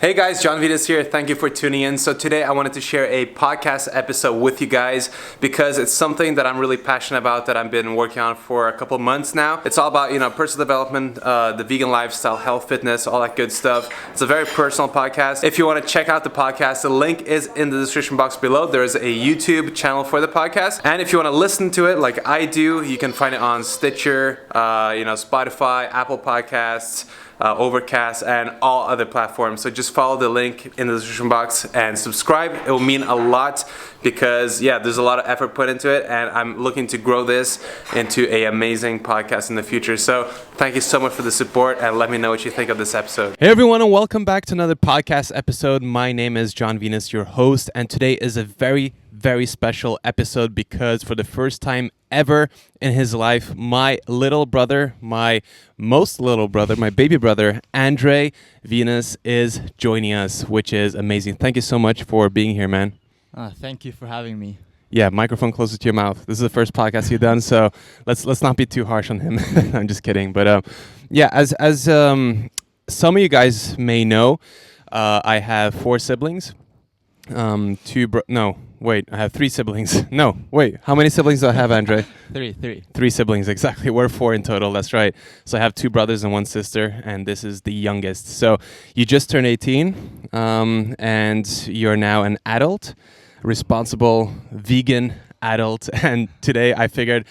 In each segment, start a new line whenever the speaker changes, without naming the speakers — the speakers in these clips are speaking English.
Hey guys, Jon Venus here. Thank you for tuning in. So today I wanted to share a podcast episode with you guys because it's something that I'm really passionate about that I've been working on for a couple months now. It's all about, personal development, the vegan lifestyle, health, fitness, all that good stuff. It's a very personal podcast. If you want to check out the podcast, the link is in the description box below. There is a YouTube channel for the podcast. And if you want to listen to it like I do, you can find it on Stitcher, Spotify, Apple Podcasts, Overcast, and all other platforms. So just follow the link in the description box and subscribe. It will mean a lot because there's a lot of effort put into it, and I'm looking to grow this into an amazing podcast in the future. So thank you so much for the support, and let me know what you think of this episode.
Hey everyone, and welcome back to another podcast episode. My name is Jon Venus, your host, and today is a very special episode because for the first time ever in his life, my little brother, my most little brother, my baby brother, Jon Venus is joining us, which is amazing. Thank you so much for being here, man.
Thank you for having me.
Yeah, microphone closer to your mouth. This is the first podcast you've done, so let's not be too harsh on him. I'm just kidding. But as some of you guys may know, I have 4 siblings. I have 3 siblings. No, wait, how many siblings do I have, Andre?
Three.
3 siblings, exactly. We're 4 in total, that's right. So I have 2 brothers and 1 sister, and this is the youngest. So you just turned 18, and you're now an adult, responsible, vegan adult. And today I figured,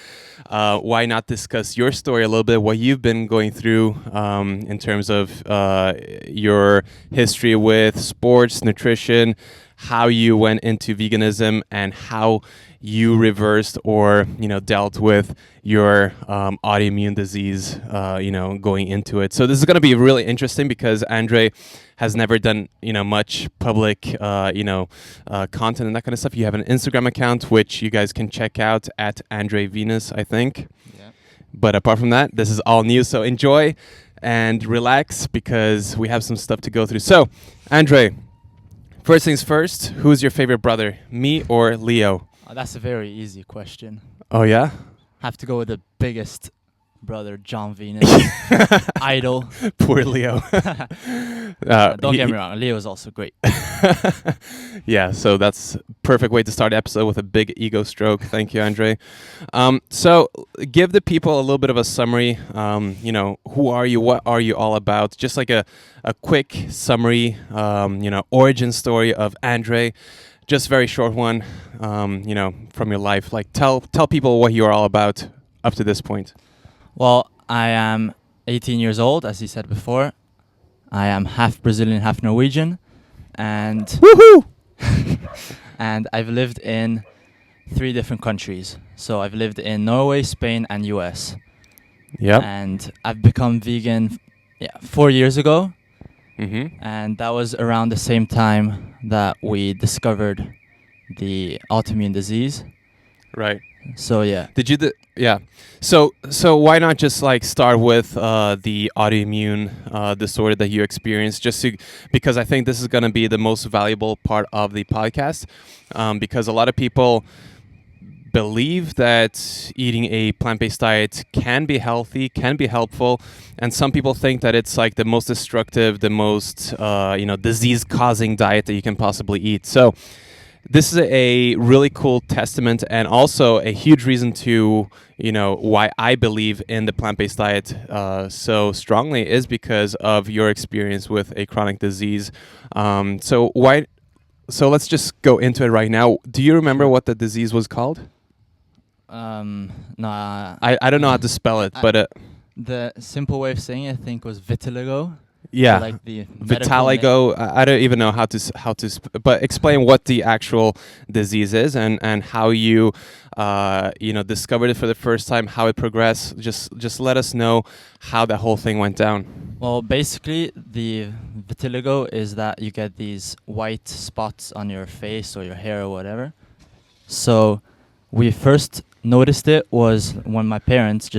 why not discuss your story a little bit, what you've been going through in terms of your history with sports, nutrition, how you went into veganism, and how you reversed or dealt with your autoimmune disease going into it. So this is going to be really interesting because Andre has never done much public content and that kind of stuff. You have an Instagram account which you guys can check out at Jon Venus, I think. Yeah. But apart from that, this is all new, so enjoy and relax because we have some stuff to go through. So Andre, first things first, who's your favorite brother, me or Leo?
That's a very easy question.
Oh, yeah?
Have to go with the biggest brother, Jon Venus. Idol.
Poor Leo.
Don't get me wrong, Leo is also great.
Yeah, so that's perfect way to start the episode with a big ego stroke. Thank you, Andre. So give the people a little bit of a summary. Who are you? What are you all about? Just like a quick summary, origin story of Andre. Just very short one, from your life. Like tell people what you are all about up to this point.
Well, I am 18 years old, as you said before. I am half Brazilian, half Norwegian, and
woohoo!
And I've lived in 3 different countries. So I've lived in Norway, Spain, and US.
Yeah.
And I've become vegan 4 years ago.
Mm-hmm.
And that was around the same time that we discovered the autoimmune disease.
Right.
So yeah.
So why not just start with the autoimmune disorder that you experienced, because I think this is going to be the most valuable part of the podcast, because a lot of people believe that eating a plant-based diet can be healthy, can be helpful, and some people think that it's the most destructive, the most disease-causing diet that you can possibly eat. So this is a really cool testament, and also a huge reason to why I believe in the plant-based diet so strongly is because of your experience with a chronic disease. So let's just go into it right now. Do you remember what the disease was called?
No.
I don't know how to spell it, but
the simple way of saying it, I think, was vitiligo.
Yeah,
so the
Vitiligo. I don't even know how to. But explain what the actual disease is and how you discovered it for the first time, how it progressed. Just let us know how that whole thing went down.
Well, basically, the vitiligo is that you get these white spots on your face or your hair or whatever. So we first noticed it was when my parents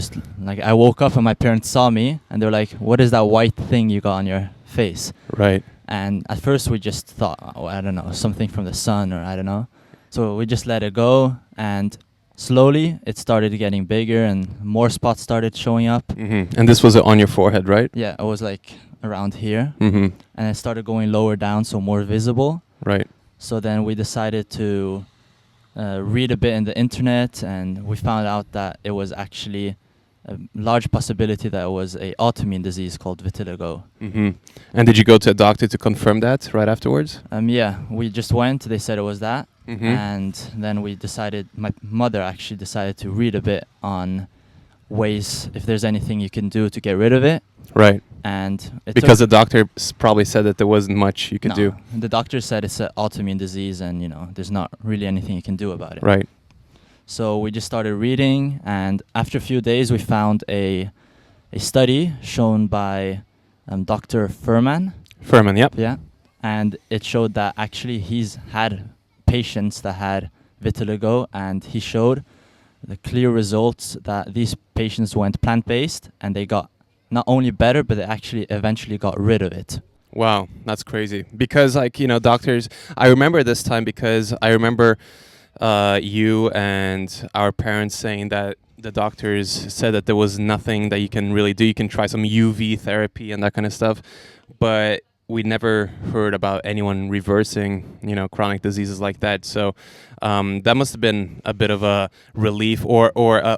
I woke up and my parents saw me and they're like, "What is that white thing you got on your face?"
Right.
And at first we just thought, I don't know, something from the sun or I don't know. So we just let it go, and slowly it started getting bigger and more spots started showing up.
Mm-hmm. And this was on your forehead, right?
Yeah, it was around here,
Mm-hmm.
and it started going lower down, so more visible.
Right.
So then we decided to read a bit in the internet, and we found out that it was actually a large possibility that it was a autoimmune disease called vitiligo.
Mm-hmm. And did you go to a doctor to confirm that right afterwards?
Yeah, we just went. They said it was that,
Mm-hmm.
and then we decided. My mother actually decided to read a bit on ways, if there's anything you can do to get rid of it.
Right.
And it
Because
took-
the doctor probably said that there wasn't much you could
no,
do.
the doctor said it's an autoimmune disease, and there's not really anything you can do about it.
Right.
So we just started reading, and after a few days, we found a study shown by Dr. Furman.
Furman, yep.
Yeah, and it showed that actually he's had patients that had vitiligo, and he showed the clear results that these patients went plant-based, and they got not only better, but they actually eventually got rid of it.
Wow, that's crazy. Because, like, doctors, I remember this time because I remember you and our parents saying that the doctors said that there was nothing that you can really do. You can try some UV therapy and that kind of stuff, but we never heard about anyone reversing, chronic diseases like that. So that must have been a bit of a relief, or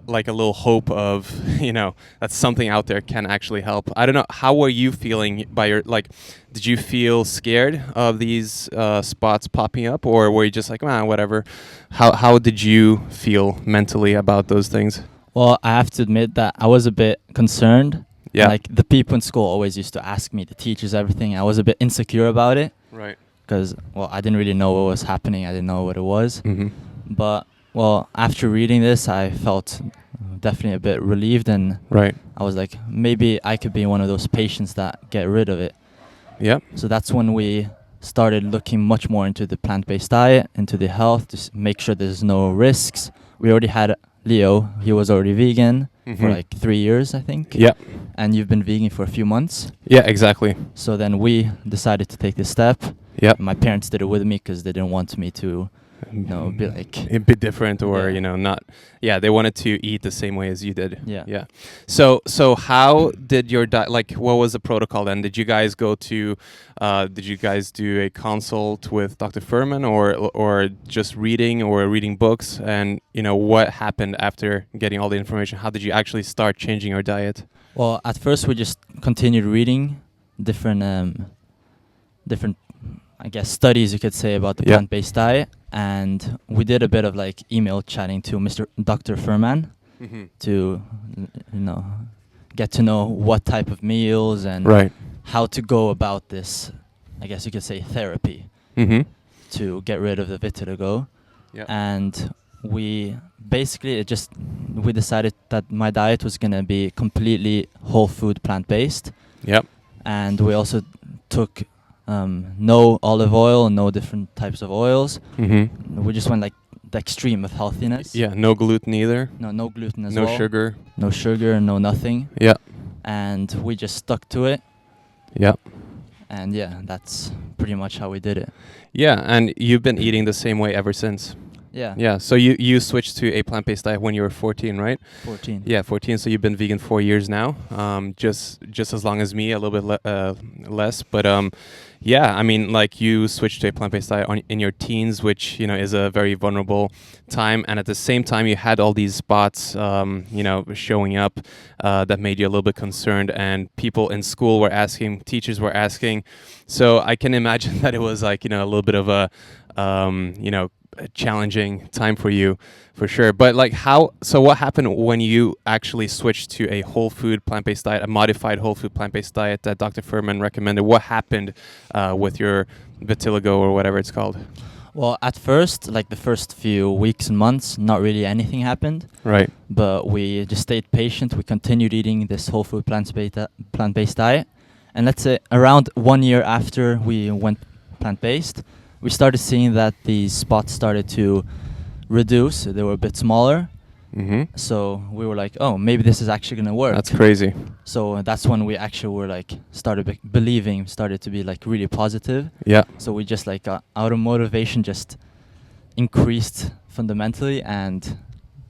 like a little hope of, that something out there can actually help. I don't know. How were you feeling did you feel scared of these spots popping up, or were you just like, whatever? How did you feel mentally about those things?
Well, I have to admit that I was a bit concerned.
Yeah.
Like, the people in school always used to ask me, the teachers, everything. I was a bit insecure about it.
Right.
Because, I didn't really know what was happening. I didn't know what it was.
Mm-hmm.
But, after reading this, I felt definitely a bit relieved. And
Right.
I was like, maybe I could be one of those patients that get rid of it.
Yep.
So that's when we started looking much more into the plant-based diet, into the health, to make sure there's no risks. We already had Leo. He was already vegan for like 3 years, I think.
Yeah.
And you've been vegan for a few months.
Yeah, exactly.
So then we decided to take this step.
Yeah.
My parents did it with me because they didn't want me to, be like...
A bit different, or
Yeah.
not. Yeah, they wanted to eat the same way as you did.
Yeah.
Yeah. So how did your diet? Like, what was the protocol then? Did you guys go to? Did you guys do a consult with Dr. Furman, or just reading books? And what happened after getting all the information? How did you actually start changing your diet?
Well, at first we just continued reading different, I guess, studies you could say about the
Yeah.
plant-based diet, and we did a bit of like email chatting to Dr. Furman to, get to know what type of meals and
Right.
how to go about this, I guess you could say, therapy
Mm-hmm.
to get rid of the vitiligo.
Yeah.
And we decided that my diet was going to be completely whole food plant-based.
Yep.
And we also took no olive oil, no different types of oils.
Mm-hmm.
We just went like the extreme of healthiness.
Yeah. No gluten either.
No gluten as
No
well.
sugar.
No sugar, no nothing.
Yeah.
And we just stuck to it.
Yeah.
And yeah, that's pretty much how we did it.
Yeah. And you've been eating the same way ever since.
Yeah.
Yeah. So you switched to a plant-based diet when you were 14, right?
14.
Yeah, 14. So you've been vegan 4 years now. Just as long as me, a little bit less. But yeah, I mean, like, you switched to a plant-based diet in your teens, which is a very vulnerable time, and at the same time, you had all these spots, showing up that made you a little bit concerned, and people in school were asking, teachers were asking. So I can imagine that it was like a little bit of a a challenging time for you, for sure. But like, so what happened when you actually switched to a whole food plant-based diet, a modified whole food plant-based diet that Dr. Furman recommended? What happened with your vitiligo, or whatever it's called?
Well, at first, like the first few weeks and months, not really anything happened.
Right.
But we just stayed patient. We continued eating this whole food plant-based diet. And let's say around 1 year after we went plant-based, we started seeing that these spots started to reduce. They were a bit smaller.
Mm-hmm.
So we were like, oh, maybe this is actually going to work.
That's crazy.
So that's when we actually were like, started to be like really positive.
Yeah.
So we just like, our motivation just increased fundamentally, and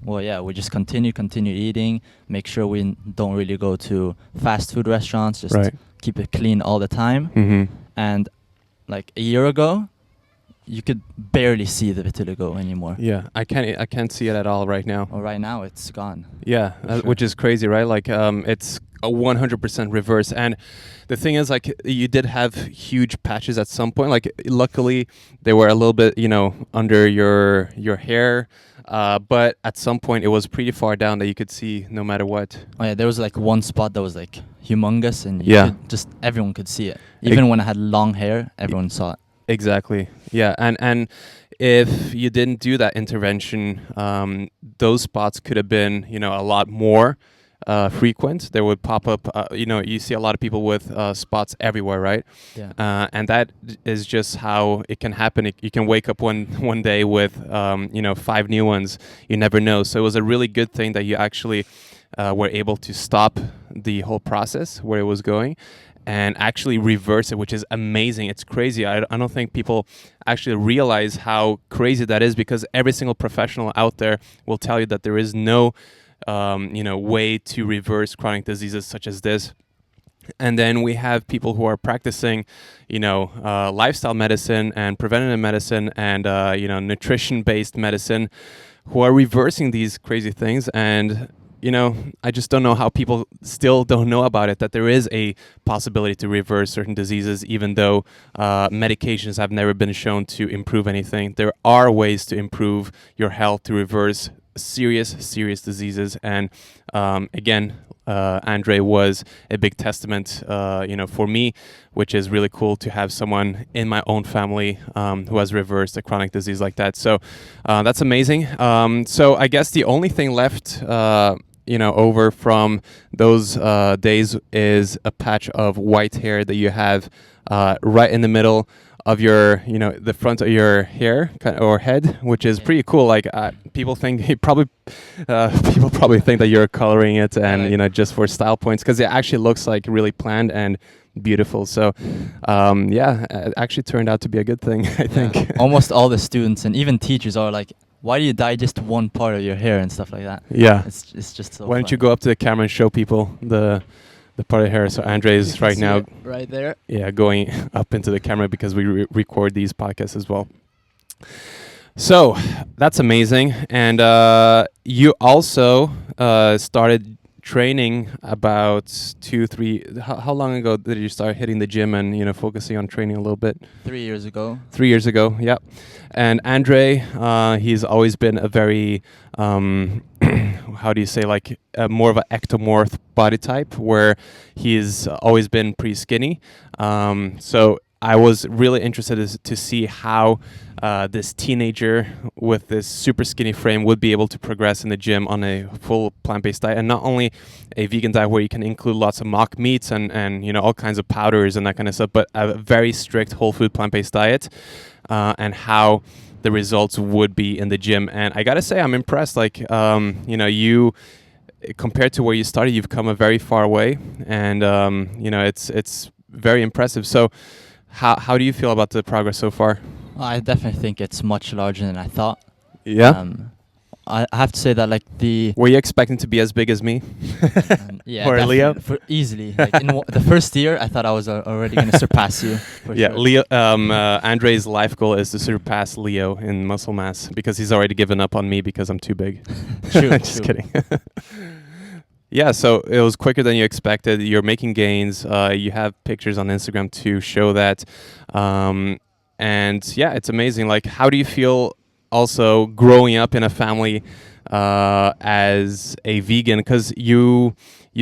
well, yeah, we just continue eating, make sure we don't really go to fast food restaurants, just
Right.
keep it clean all the time.
Mm-hmm.
And like a year ago, you could barely see the vitiligo anymore.
Yeah, I can't see it at all right now.
Well, right now it's gone.
Yeah,
Sure.
which is crazy, right? Like, it's a 100% reverse. And the thing is, like, you did have huge patches at some point. Like, luckily, they were a little bit, under your hair. But at some point, it was pretty far down that you could see no matter what.
Oh yeah, there was like one spot that was like humongous, and everyone could see it. Even when I had long hair, everyone saw it.
Exactly. Yeah, and if you didn't do that intervention, those spots could have been, a lot more frequent. They would pop up. You see a lot of people with spots everywhere, right?
Yeah.
And that is just how it can happen. You can wake up one day with 5 new ones. You never know. So it was a really good thing that you actually were able to stop the whole process where it was going and actually reverse it, which is amazing. It's crazy. I don't think people actually realize how crazy that is, because every single professional out there will tell you that there is no way to reverse chronic diseases such as this. And then we have people who are practicing, lifestyle medicine and preventative medicine and, nutrition-based medicine, who are reversing these crazy things. And I just don't know how people still don't know about it, that there is a possibility to reverse certain diseases, even though medications have never been shown to improve anything. There are ways to improve your health, to reverse serious diseases. And again, Andre was a big testament, for me, which is really cool to have someone in my own family who has reversed a chronic disease like that. So that's amazing. So I guess the only thing left, over from those days is a patch of white hair that you have right in the middle of your, the front of your hair or head, which is pretty cool. Like people think people probably think that you're coloring it and just for style points, because it actually looks like really planned and beautiful. So it actually turned out to be a good thing, I think.
Almost all the students and even teachers are like, why do you dye just one part of your hair and stuff like that?
Yeah,
it's just so
why don't
fun.
you go up to the camera and show people the part of hair? So Andre is right now
right there.
Yeah, going up into the camera because we record these podcasts as well. So that's amazing. And you also started training about 2-3. How long ago did you start hitting the gym and focusing on training a little bit?
3 years ago.
3 years ago, yeah. And Andre, he's always been a very how do you say, like more of an ectomorph body type, where he's always been pretty skinny. So I was really interested to see how this teenager with this super skinny frame would be able to progress in the gym on a full plant-based diet, and not only a vegan diet where you can include lots of mock meats and all kinds of powders and that kind of stuff, but a very strict whole food plant-based diet, and how the results would be in the gym. And I gotta say, I'm impressed. Like you, compared to where you started, you've come a very far way, and it's very impressive. So how do you feel about the progress so far?
I definitely think it's much larger than I thought.
Yeah.
I have to say that
Were you expecting to be as big as me?
Yeah,
or Leo?
Easily. Like in the first year, I thought I was already going to surpass you.
Yeah,
sure.
Leo. Andre's life goal is to surpass Leo in muscle mass, because he's already given up on me because I'm too big.
True.
Just kidding. Yeah, so it was quicker than you expected. You're making gains. You have pictures on Instagram to show that. And yeah, it's amazing. Like, how do you feel also growing up in a family as a vegan? Because you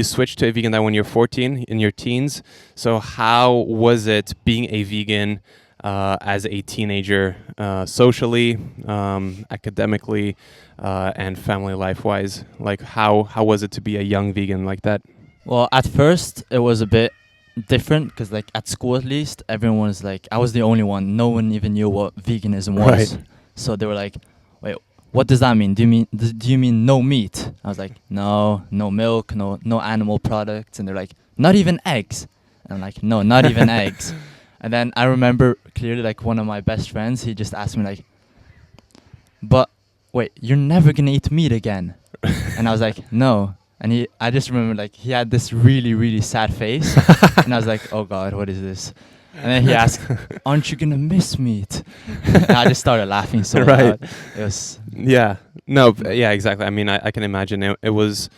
switched to a vegan diet when you're 14, in your teens. So how was it being a vegan as a teenager, socially, academically, and family life-wise? Like, how was it to be a young vegan like that?
Well, at first, it was a bit different, because like at school at least, everyone was like, I was the only one. No one even knew what veganism was.
Right.
So they were like, wait, what does that mean? Do you mean no meat? I was like, no milk, no animal products. And they're like, not even eggs. And I'm like, no, not even eggs. And then I remember clearly, like, one of my best friends, he just asked me like, but wait, you're never gonna eat meat again? And I was like, no. And I just remember like he had this really, really sad face. And I was like, oh God, what is this? And then he asked, aren't you gonna miss meat? And I just started laughing so
Right.
loud. It was,
Yeah. No. Yeah. Exactly. I mean, I can imagine it was,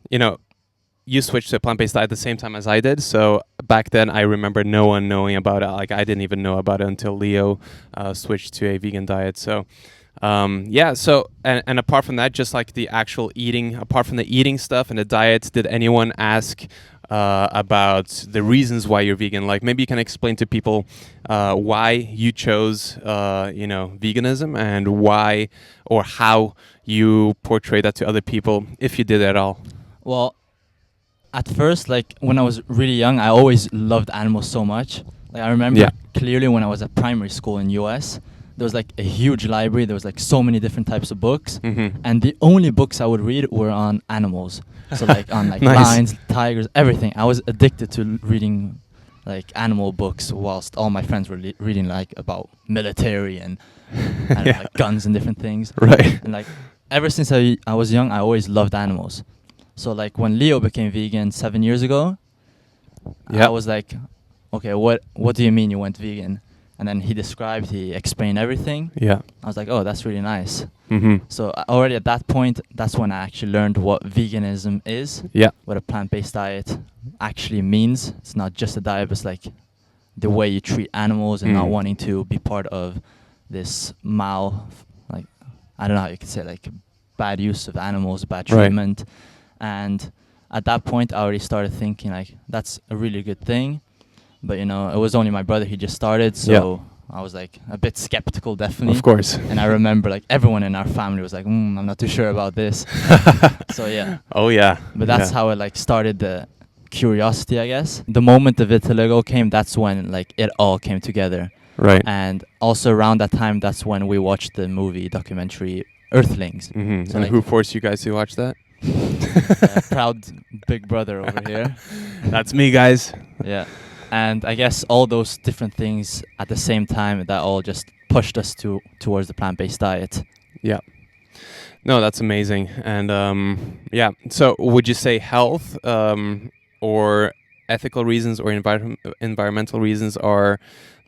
you know, you switched to a plant-based diet at the same time as I did. So back then, I remember no one knowing about it. Like I didn't even know about it until Leo switched to a vegan diet. So yeah. So and apart from that, just like the actual eating, apart from the eating stuff and the diet, did anyone ask about the reasons why you're vegan? Like maybe you can explain to people why you chose, veganism and why or how you portray that to other people, if you did at all.
well, at first, like when I was really young, I always loved animals so much. Like I remember
Yeah.
clearly when I was at primary school in US, there was like a huge library. There was like so many different types of books,
Mm-hmm.
and the only books I would read were on animals. So like on like
Nice.
lions, tigers, everything. I was addicted to reading like animal books, whilst all my friends were reading like about military and
Yeah.
like guns and different things.
Right.
And like ever since I was young, I always loved animals. So like when Leo became vegan 7 years ago,
Yeah.
I was like, okay, what do you mean you went vegan? And then he explained everything.
Yeah.
I was like, oh, that's really nice.
Mm-hmm.
So already at that point, that's when I actually learned what veganism is,
Yeah.
what a plant-based diet actually means. It's not just a diet, but it's like the way you treat animals and not
Mm.
wanting to be part of this like, I don't know how you could say, like bad use of animals, bad
Right.
treatment. And at that point, I already started thinking like, that's a really good thing. But, it was only my brother. He just started. So I was like a bit skeptical, definitely.
Of course.
And I remember like everyone in our family was like, I'm not too sure about this. So yeah,
Oh yeah.
but that's how it like started the curiosity, I guess. The moment the vitiligo came, that's when like it all came together.
Right.
And also around that time, that's when we watched the movie documentary Earthlings.
Mm-hmm.
So
And
like-
who forced you guys to watch that?
Proud big brother over here.
That's me, guys.
Yeah. And I guess all those different things at the same time, that all just pushed us towards the plant-based diet.
Yeah. No, that's amazing. And yeah. So would you say health or ethical reasons or environmental reasons are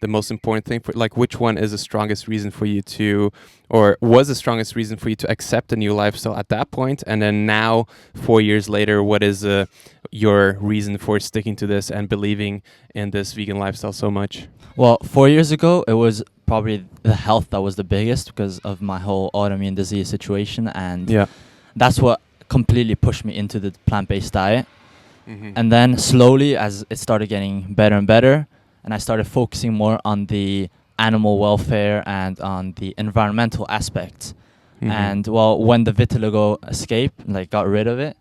the most important thing for, like, which one is the strongest reason for you to, or was the strongest reason for you to accept a new lifestyle at that point? And then now, 4 years later, what is your reason for sticking to this and believing in this vegan lifestyle so much?
Well, 4 years ago, it was probably the health that was the biggest because of my whole autoimmune disease situation. And
Yeah.
that's what completely pushed me into the plant-based diet.
Mm-hmm.
And then slowly, as it started getting better and better, and I started focusing more on the animal welfare and on the environmental aspects.
Mm-hmm.
And well, when the vitiligo escaped, like got rid of it,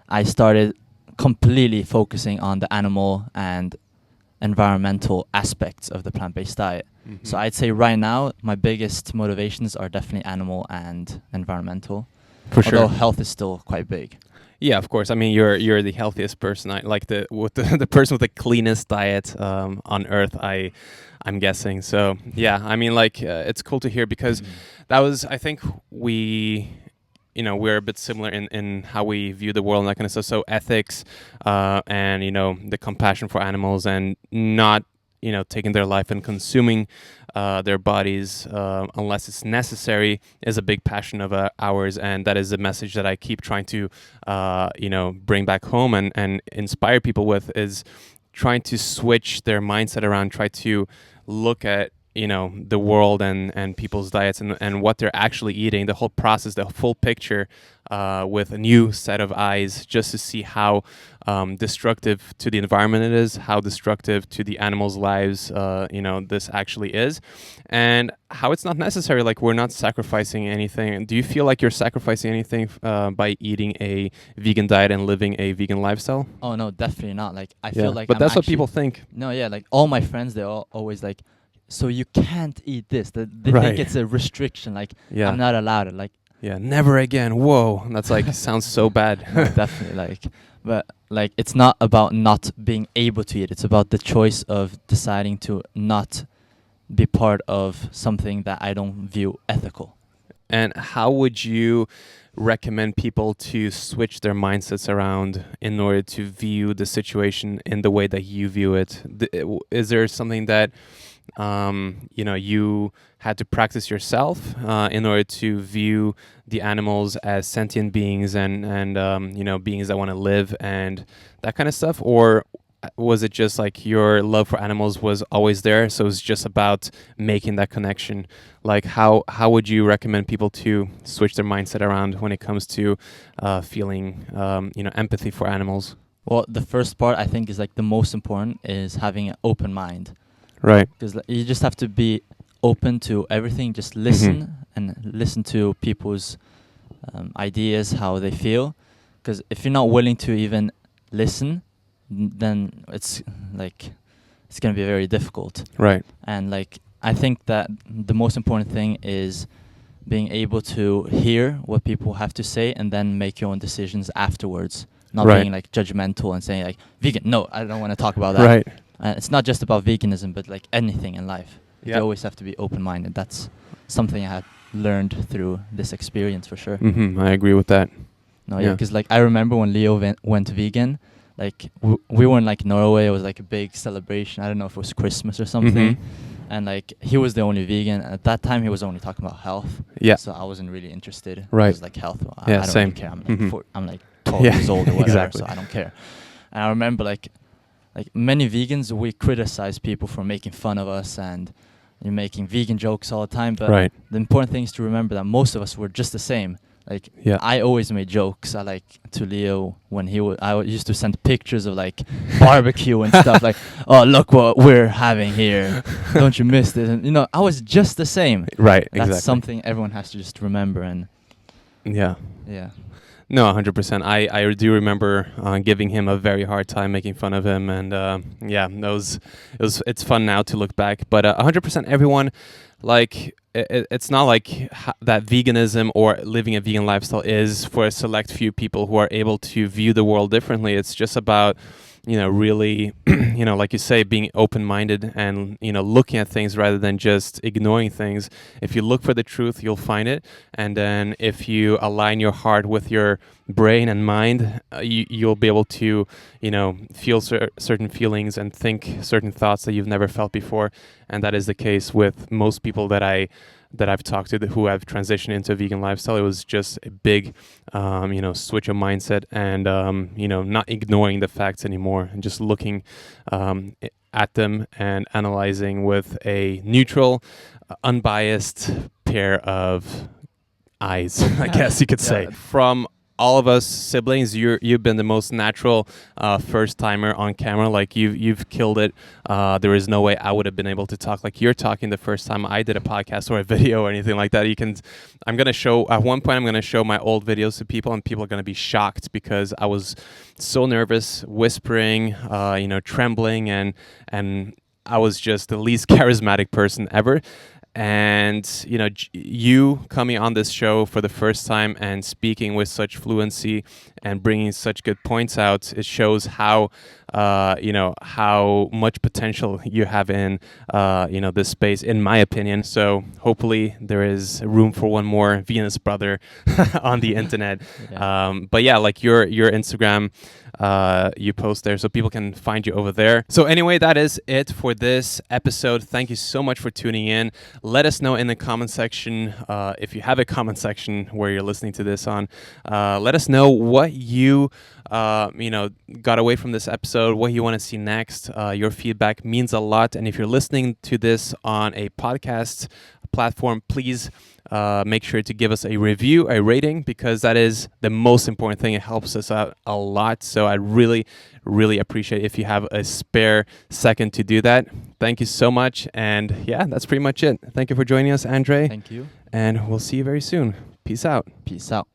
I started completely focusing on the animal and environmental aspects of the plant-based diet.
Mhm.
So I'd say right now, my biggest motivations are definitely animal and environmental.
For sure.
Although health is still quite big.
Yeah, of course. I mean, you're the healthiest person. Like the person with the cleanest diet on earth. I'm guessing. So yeah, I mean, like it's cool to hear because that was, I think we're a bit similar in how we view the world and that kind of stuff. So ethics and the compassion for animals and not taking their life and consuming their bodies unless it's necessary is a big passion of ours, and that is a message that I keep trying to bring back home and inspire people with, is trying to switch their mindset around, try to look at the world and people's diets and what they're actually eating, the whole process, the full picture with a new set of eyes, just to see how destructive to the environment it is, how destructive to the animals' lives this actually is, and how it's not necessary. Like, we're not sacrificing anything. Do you feel like you're sacrificing anything by eating a vegan diet and living a vegan lifestyle?
Oh no, definitely not. Like I feel like
but
I'm
that's what
actually-
people think.
No, yeah, like all my friends, they're all always like, so you can't eat this. They
Right.
think it's a restriction. Like
Yeah.
I'm not allowed it. Like
Yeah, never again. Whoa, that's like sounds so bad.
definitely like, but like it's not about not being able to eat. It's about the choice of deciding to not be part of something that I don't view ethical.
And how would you recommend people to switch their mindsets around in order to view the situation in the way that you view it? Is there something that you had to practice yourself in order to view the animals as sentient beings and beings that want to live and that kind of stuff? Or was it just like your love for animals was always there, so it's just about making that connection? Like how would you recommend people to switch their mindset around when it comes to feeling empathy for animals?
Well, the first part I think is like the most important, is having an open mind.
Right.
Because you just have to be open to everything. Just listen and listen to people's ideas, how they feel. Because if you're not willing to even listen, then it's gonna be very difficult.
Right.
And I think that the most important thing is being able to hear what people have to say and then make your own decisions afterwards. Not being judgmental and saying vegan. No, I don't want to talk about that.
Right.
It's not just about veganism, but anything in life.
Yep.
You always have to be open-minded. That's something I had learned through this experience for sure.
I agree with that.
No, yeah, because I remember when Leo went vegan, we were in Norway. It was a big celebration. I don't know if it was Christmas or something. And he was the only vegan. At that time, he was only talking about health.
Yeah.
So I wasn't really interested.
Right.
It was health. Well,
Yeah,
I don't
same.
really care. I'm 12 years old or whatever,
Exactly.
so I don't care. And I remember many vegans, we criticize people for making fun of us and you're making vegan jokes all the time. But the important thing is to remember that most of us were just the same. I always made jokes. To Leo when I used to send pictures of barbecue and stuff oh, look what we're having here. Don't you miss this? And I was just the same.
Right.
That's something everyone has to just remember. And
yeah.
No,
100%. I do remember giving him a very hard time, making fun of him, and it's fun now to look back. But 100%, everyone, it's not that veganism or living a vegan lifestyle is for a select few people who are able to view the world differently. It's just about really, like you say, being open-minded and, looking at things rather than just ignoring things. If you look for the truth, you'll find it. And then if you align your heart with your brain and mind, you'll be able to, feel certain feelings and think certain thoughts that you've never felt before. And that is the case with most people that I've talked to who have transitioned into a vegan lifestyle. It was just a big, switch of mindset and, not ignoring the facts anymore and just looking at them and analyzing with a neutral, unbiased pair of eyes, I guess you could say. From all of us siblings, you've been the most natural first timer on camera. You've killed it. There is no way I would have been able to talk like you're talking the first time I did a podcast or a video or anything like that. I'm gonna show at one point. I'm gonna show my old videos to people, and people are gonna be shocked because I was so nervous, whispering, trembling, and I was just the least charismatic person ever. And you coming on this show for the first time and speaking with such fluency and bringing such good points out, it shows how much potential you have in this space, in my opinion. So hopefully there is room for one more Venus brother on the internet. But yeah, your Instagram, you post there so people can find you over there. So anyway, that is it for this episode. Thank you so much for tuning in. Let us know in the comment section, if you have a comment section where you're listening to this on, let us know what you got away from this episode, what you want to see next. Your feedback means a lot. And if you're listening to this on a podcast platform, please make sure to give us a review, a rating, because that is the most important thing. It helps us out a lot. So I really, really appreciate if you have a spare second to do that. Thank you so much. And yeah, that's pretty much it. Thank you for joining us, Andre.
Thank you.
And we'll see you very soon. Peace out.
Peace out.